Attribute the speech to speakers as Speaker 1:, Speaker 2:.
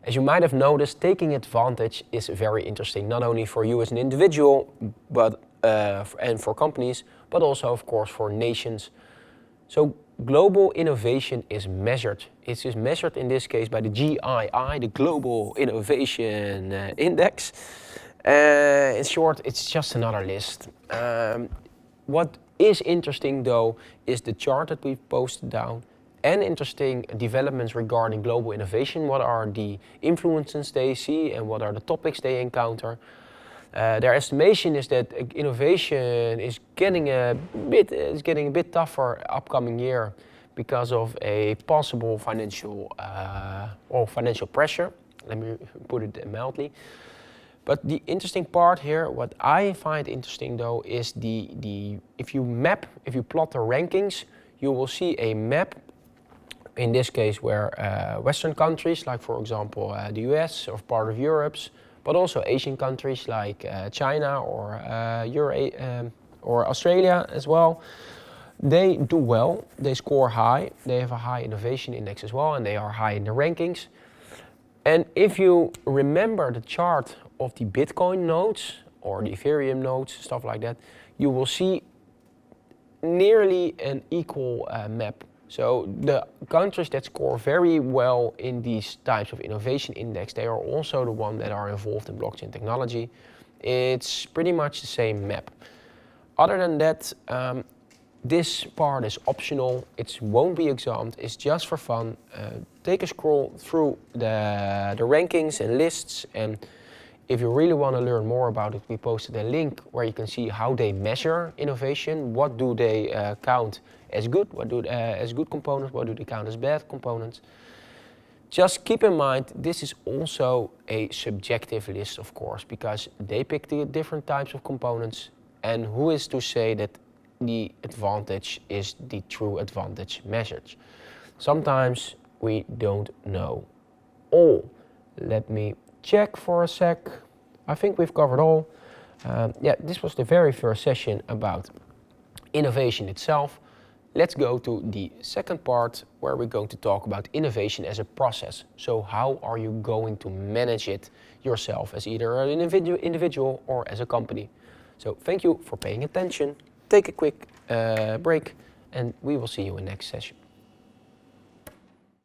Speaker 1: As you might have noticed, taking advantage is very interesting, not only for you as an individual, but and for companies, but also, of course, for nations. So global innovation is measured. It is measured in this case by the G.I.I, the Global Innovation Index. In short, it's just another list. What is interesting though is the chart that we've posted down, and interesting developments regarding global innovation. What are the influences they see and what are the topics they encounter? Their estimation is that innovation is getting a bit tougher upcoming year because of a possible financial pressure. Let me put it mildly. But the interesting part here, what I find interesting though, is if you plot the rankings, you will see a map. In this case, where Western countries, like for example the US or part of Europe, but also Asian countries like China or Australia as well, they do well. They score high. They have a high innovation index as well, and they are high in the rankings. And if you remember the chart of the Bitcoin nodes or the Ethereum nodes, stuff like that, you will see nearly an equal map. So the countries that score very well in these types of innovation index, they are also the ones that are involved in blockchain technology. It's pretty much the same map. Other than that, this part is optional. It won't be examined. It's just for fun. Take a scroll through the rankings and lists, and if you really want to learn more about it, we posted a link where you can see how they measure innovation. What do they count as good? What do as good components? What do they count as bad components? Just keep in mind, this is also a subjective list, of course, because they pick the different types of components, and who is to say that the advantage is the true advantage measured? Sometimes we don't know all. Let me check for a sec. I think we've covered all. This was the very first session about innovation itself. Let's go to the second part where we're going to talk about innovation as a process. So how are you going to manage it yourself as either an individual or as a company? So thank you for paying attention. Take a quick break and we will see you in the next session.